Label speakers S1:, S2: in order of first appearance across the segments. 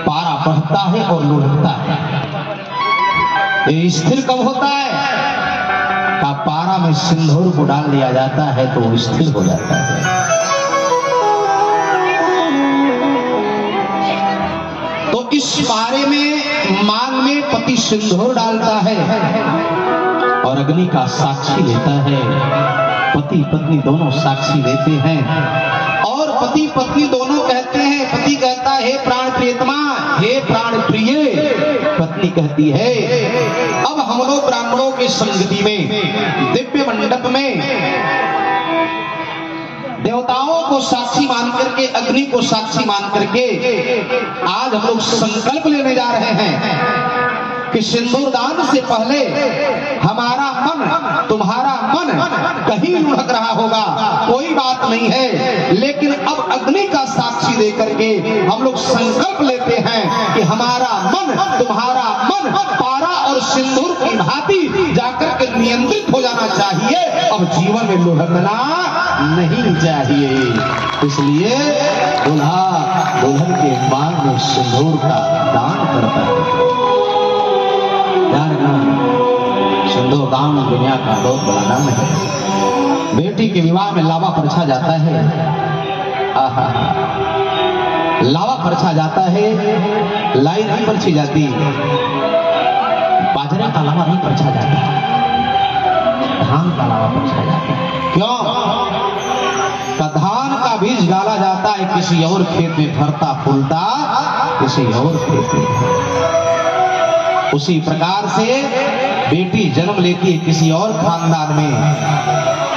S1: पारा बढ़ता है और लुढ़कता है। ये स्थिर कब होता है? का पारा में सिंदूर को डाल दिया जाता है तो वो स्थिर हो जाता है। तो इस पारे में मांग में पति सिंदूर डालता है और अग्नि का साक्षी लेता है। पति पत्नी दोनों साक्षी लेते हैं और पति पत्नी दोनों कहते हैं, पति कहता है हे प्राण प्रियतमा, हे प्राण प्रिय। पत्नी कहती है अब हम लोग ब्राह्मणों की संगति में दिव्य मंडप में देवताओं को साक्षी मान करके, अग्नि को साक्षी मान करके आज हम लोग संकल्प लेने जा रहे हैं कि सिंदूर दान से पहले हमारा मन तुम्हारा मन कहीं लुढ़क रहा होगा, कोई बात नहीं है, लेकिन अब अग्नि का साक्षी देकर के हम लोग संकल्प लेते हैं कि हमारा मन तुम्हारा मन पारा और सिंदूर की भांति जाकर के नियंत्रित हो जाना चाहिए। अब जीवन में लुढ़कना नहीं चाहिए। इसलिए दूल्हा दुल्हन के मांग में सिंदूर का दान करता है। सिंदूर दान दुनिया का बहुत बड़ा दान है। बेटी के विवाह में लावा परछा जाता है। लावा परछा जाता है, लाई नहीं परछी जाती, बाजरे का लावा नहीं परछा जाता, धान का लावा परछा जाता है। क्यों? धान का बीज डाला जाता है किसी और खेत में, फरता फूलता किसी और खेत में। उसी प्रकार से बेटी जन्म लेती है किसी और खानदान में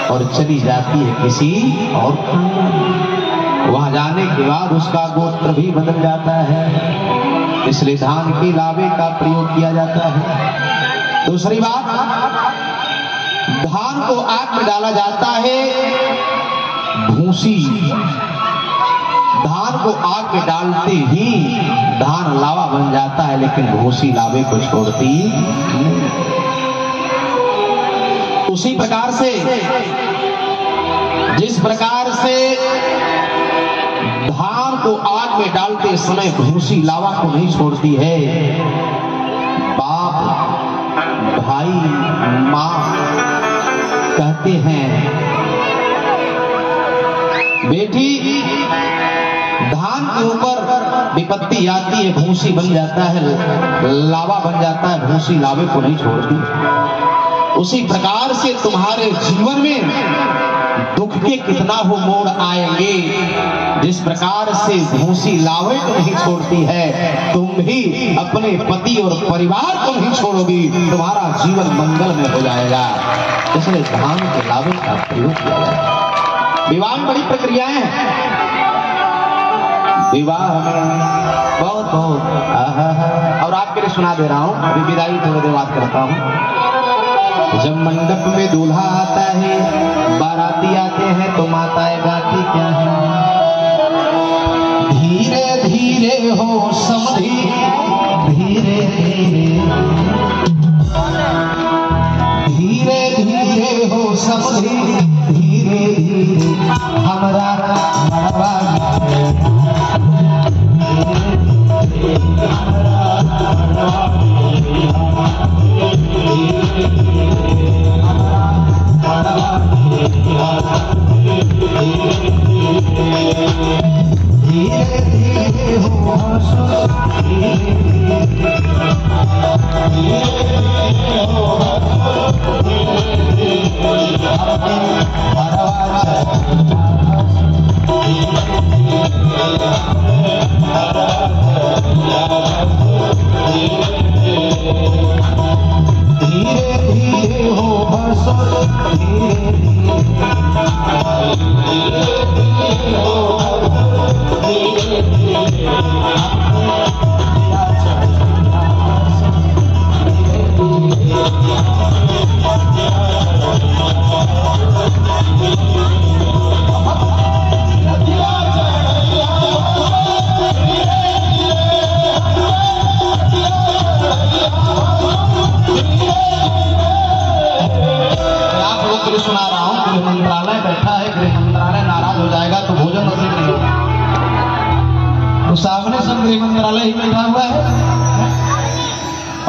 S1: और चली जाती है किसी और खानदान में। वहां जाने के बाद उसका गोत्र भी बदल जाता है। इसलिए धान की लावे का प्रयोग किया जाता है। दूसरी बात, धान को आग में डाला जाता है। भूसी धान को आग में डालते ही धान लावा बन जाता है, लेकिन भूसी लावे को छोड़ती नहीं। उसी प्रकार से जिस प्रकार से धान को आग में डालते समय भूसी लावा को नहीं छोड़ती है, बाप भाई मां कहते हैं बेटी धान के ऊपर विपत्ति आती है, भूसी बन जाता है, लावा बन जाता है, भूसी लावे को नहीं छोड़ती। उसी प्रकार से तुम्हारे जीवन में दुख के कितना हो मोड़ आएंगे, जिस प्रकार से भूसी लावे को नहीं छोड़ती है, तुम भी अपने पति और परिवार को नहीं छोड़ोगी, तुम्हारा जीवन मंगल में हो जाएगा। इसलिए धान के लावे का प्रयोग किया जाएगा। विवाह में बड़ी प्रक्रियाएं हैं। विवाह में बहुत और आपके लिए सुना दे रहा हूं, अभी विदाई थोड़ी देर बात करता हूं। जब मंडप में दूल्हा आता है, बाराती आते हैं तो माताएं गाती क्या है? धीरे धीरे हो समधी, धीरे धीरे, धीरे धीरे हो समधी, धीरे धीरे हमारा मड़वा धीरे धीरे हो हो लिखा हुआ है।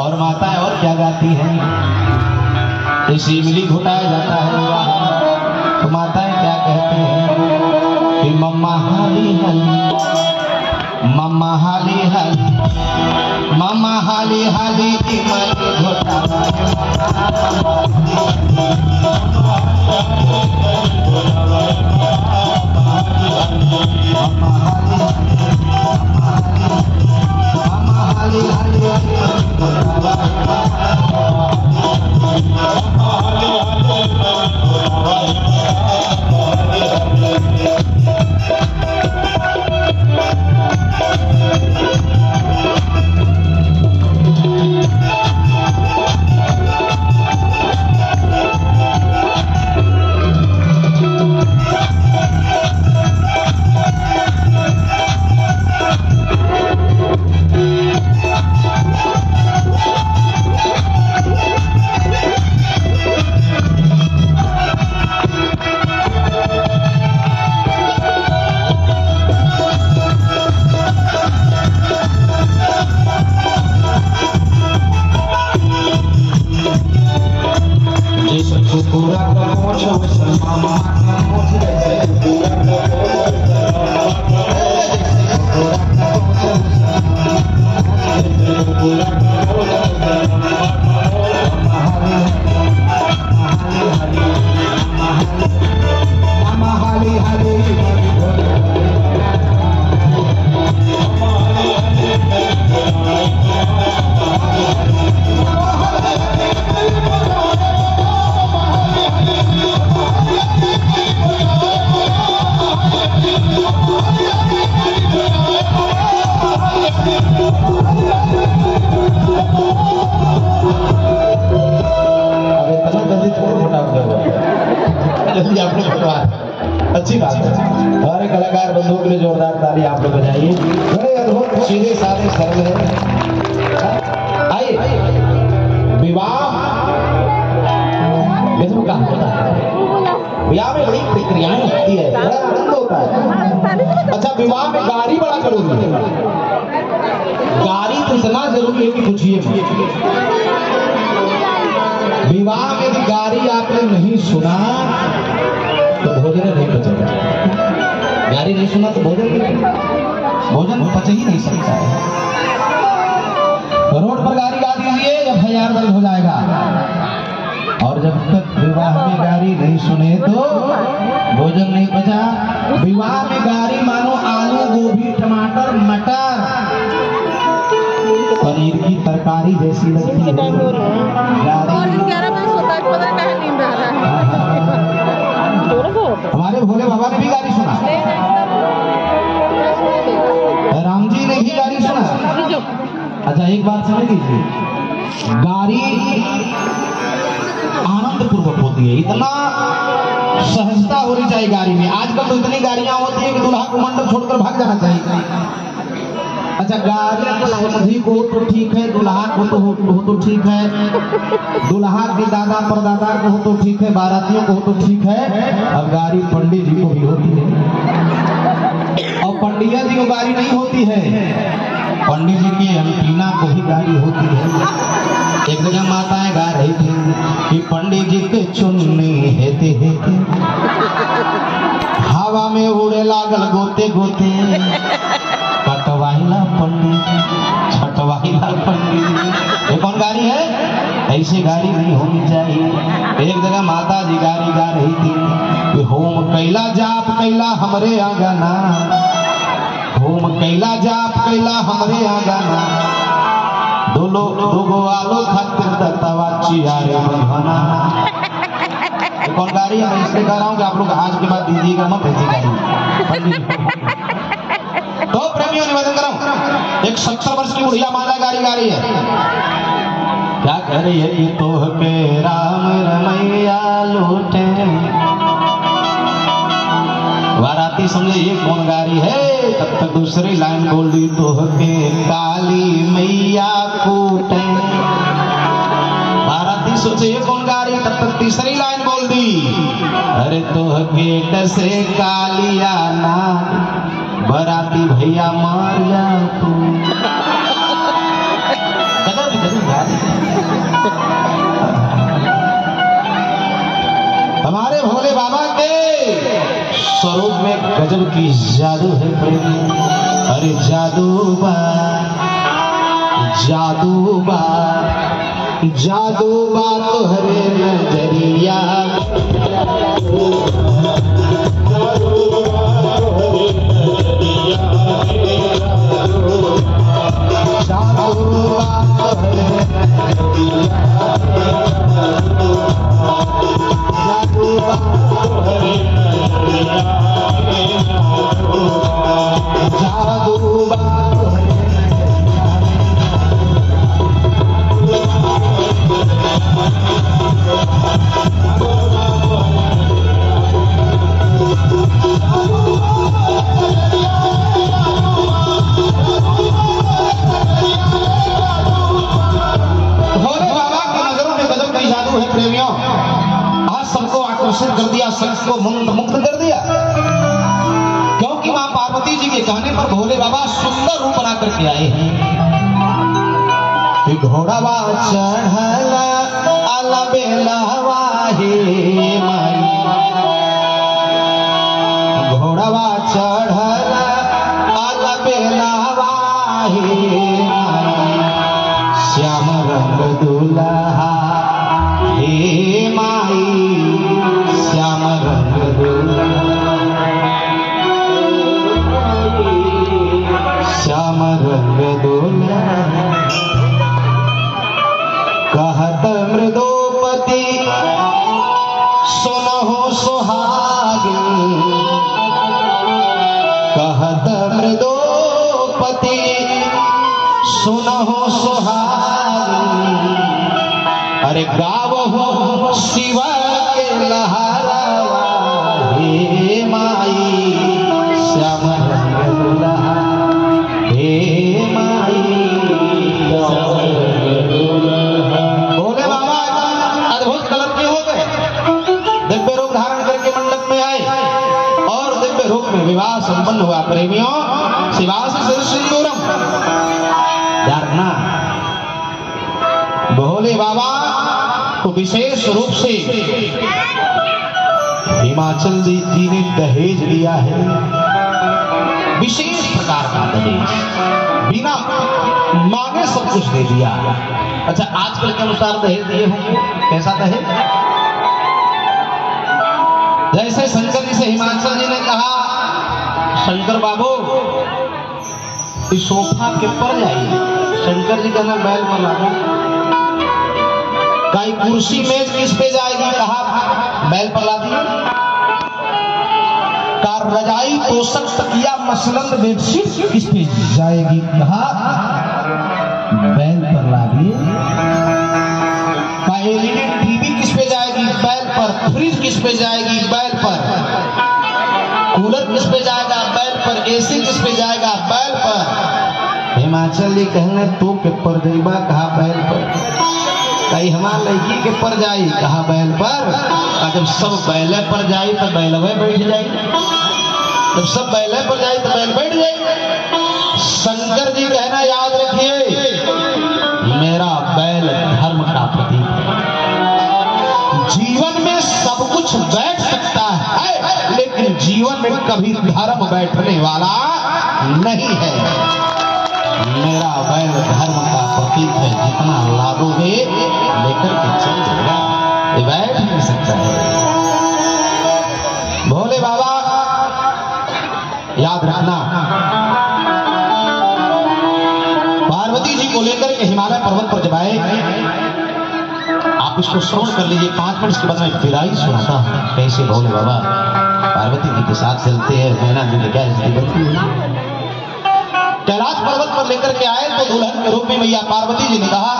S1: और माताएं और क्या गाती हैं, इसी इमली घुटाया जाता है विवाह में, तो माताएं क्या कहती हैं कि मम्मा हाली हाली, मम्मा हाली हाली, मम्मा हाली हाली इमली घुटाया। अच्छी बात है। हमारे कलाकार बंधुओं के लिए जोरदार ताली आप लोग बजाइए। बड़े अद्भुत सीधे साधे सरल है। आइए, विवाह का होता है, विवाह में बड़ी प्रक्रियाएं होती है, बड़ा आनंद होता है। अच्छा, विवाह में गाड़ी बड़ा जरूरी है। गाड़ी तो इतना जरूरी है कि पूछिए। विवाह में यदि गाड़ी आपने नहीं सुना तो भोजन नहीं पचेगा। गाड़ी नहीं सुना तो भोजन पच ही नहीं सकता है। रोड पर गाड़ी गा दीजिए, FIR दर्ज हो जाएगा। और जब तक विवाह में गाड़ी नहीं सुने तो भोजन नहीं पचा। विवाह में गाड़ी मानो आलू, गोभी, टमाटर, मटर, पनीर की तरकारी जैसी लगती है। हमारे भोले बाबा ने भी गाड़ी सुना, राम जी ने भी गाड़ी सुना। अच्छा, एक बात समझ लीजिए, गाड़ी आनंद पूर्वक होती है, इतना सहजता होनी चाहिए गाड़ी में। आजकल तो इतनी गाड़ियां होती है कि दूल्हा को मंडप छोड़कर भाग जाना चाहिए। अच्छा, गाड़ी समझी को तो ठीक है, दुल्हा को तो हो तो ठीक है, दुल्हा के दादा परदादा को हो तो ठीक है, बारातियों को हो तो ठीक है। अब गाड़ी पंडित जी को भी होती है, और पंडिया जी को गाड़ी नहीं होती है, पंडित जी की अंटीना को ही गाड़ी होती है। एक जगह माताएं गा रही थी कि पंडित जी के चुन्नी हेते हेते हवा में उड़े लागल गोते गोते, कटवाइला पंडित छटवाइला पंडित। ये कौन गाड़ी है? ऐसे गाड़ी नहीं होनी चाहिए। एक जगह माता जी गाड़ी गा रही थी कि होम कैला जाप कैला हमरे आंगना, होम कैला जाप कैला हमरे आंगना, दोगो आलो खातिर दत्तवा चियारे बंधना। कौन गाड़ी है? मैं इसलिए कह रहा हूँ कि आप लोग आज के बाद दीजिएगा मत ऐसी गाड़ी। तो प्रेमियों निवेदन कर रहा हूँ, एक 70 वर्ष की बुढ़िया माता गाड़ी गा रही है। क्या कह रही है कि तोह के राम रमैया लूटे। बाराती समझे ये कौन गाड़ी है, तब तक दूसरी लाइन बोल दी, तोह के काली मैया कूटे। बाराती सोचे ये कौन गाड़ी, तब तक तीसरी लाइन बोल दी, अरे तोह के डसे कालिया ना, बराती भैया मार जा तू। की जादू है प्रेम, अरे जादू बा जादू बा जादू बा तोहरे नजरिया कर दिया, सबको मुक्त कर दिया, क्योंकि मां पार्वती जी के कहने पर भोले बाबा सुंदर रूप बना करके आए हैं कि घोड़ावा चढ़ला आला बेलावा हे माई, घोड़ावा चढ़ला आला बेलावा हे माई, श्याम रंग दुल्हा हे माई, श्याम रंग श्याम रंग दुल्हा, कहत मृदोपति सुनहु सुहागिन, कहत मृदोपति सुनहु सुहागिन, अरे गावहु शिव के लहरावा हे माई, श्याम रंग दुल्हा हे माई, श्याम रंग दुल्हा। भोले बाबा अद्भुत कलर के हो गए, दिव्य रूप धारण करके मंडप में आए और दिव्य रूप में विवाह संपन्न हुआ। प्रेमियों, शिवास सिंदूरम जानना, भोले बाबा को विशेष रूप से हिमाचल जी ने दहेज दिया है, विशेष प्रकार का दहेज, बिना मांगे सब कुछ दे दिया। अच्छा, आजकल के अनुसार दहेज दिए होंगे, कैसा दहेज? जैसे शंकर जी से हिमाचल जी ने कहा, शंकर बाबू इस सोफा के पर जाइए, शंकर जी कहना बैल पर लागू, कई कुर्सी मेज किस पे जाएगी, कहा बैल पर ला दी, का रजाई तोशक तकिया मसलन बेडशीट किस पे जाएगी, कहा बैल पर ला दिए, का एलईडी टीवी किस पे जाएगी, बैल पर, फ्रिज किस पे जाएगी, बैल पर, कूलर किस पे जाएगा, बैल पर, एसी किस पे जाएगा, बैल पर। हिमाचल जी कहने तू के पर जइबा, कहा बैल पर, कई हमार लड़की के पर जाई, कहा बैल पर, जब सब बैले पर जाई तो बैलवे बैठ जाई, जब सब बैले पर जाई तो बैल बैठ जाई। शंकर जी कहना याद रखिए, मेरा बैल धर्म का प्रतीक है, जीवन में सब कुछ बैठ सकता है लेकिन जीवन में कभी धर्म बैठने वाला नहीं है। मेरा बैल धर्म का प्रतीक है, जितना लादोगे लेकर के चल जाएगा, ये बैठ नहीं सकता है। भोले बाबा याद रखना, पार्वती जी को लेकर के हिमालय पर्वत पर जब आए, आप इसको श्रवण कर लीजिए, 5 मिनट के बाद मैं विदाई सुनाता हूं, कैसे भोले बाबा पार्वती जी के साथ चलते हैं, मैना जी ने क्या स्थिति बनती है। कैलाश पर्वत पर लेकर के आए तो दुल्हन के रूप में मैया पार्वती जी ने कहा,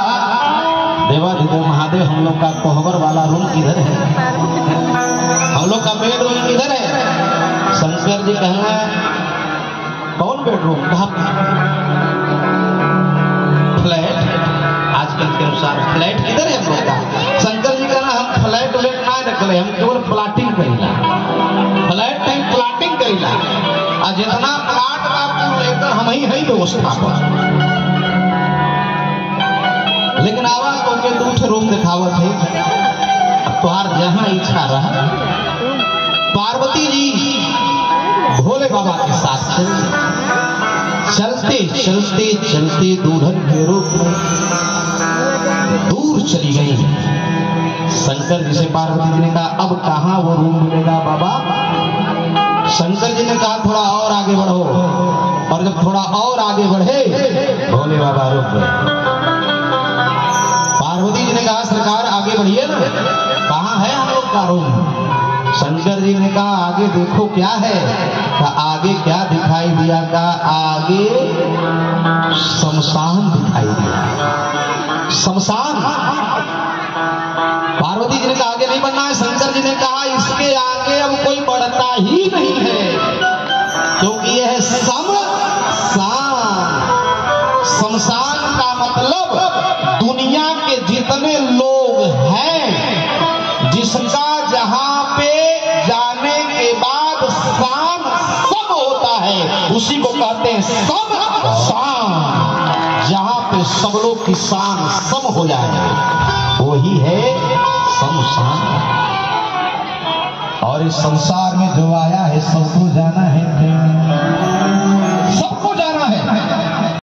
S1: देवाधिदेव महादेव हम लोग का कोहबर वाला रूम किधर है, हम लोग का बेडरूम किधर है। शंकर जी कहना कौन बेडरूम, कहा फ्लैट, आजकल के अनुसार फ्लैट किधर है हम लोग का। शंकर जी कहना हम फ्लैट उलेट ना रखले, हम केवल plotting Karila, flat time plotting Karila, और जितना प्लाट बापू लेकर हम ही है व्यवस्था पर। लेकिन आवाज को के दूठ रूप दिखावत है, अब तुहार जहां इच्छा रहा। पार्वती जी भोले बाबा के साथ चलते चलते चलते दूल्हन के रूप में दूर चली गई। शंकर जी से पार्वती जी ने कहा अब कहां वो रूम मिलेगा बाबा? शंकर जी ने कहा थोड़ा और आगे बढ़ो। और जब थोड़ा और आगे बढ़े भोले बाबा रुक गए। पार्वती जी ने कहा सरकार आगे बढ़िए ना, कहां है हम लोग का रूम? शंकर जी ने कहा आगे देखो क्या है। आगे क्या दिखाई दिया? का आगे शमशान दिखाई दिया। शमशान। पार्वती जी ने कहा आगे नहीं बढ़ना है। शंकर जी ने कहा इसके आगे अब कोई बढ़ता ही नहीं है, क्योंकि यह है शमशान। शमशान का मतलब दुनिया के जितने लोग हैं जिसका जहां पे जाने के बाद शान सब होता है, उसी को कहते हैं शमशान। जहां पे सब लोग की शान सम हो जाए वही है शमशान। और इस संसार में जो आया है सबको जाना है।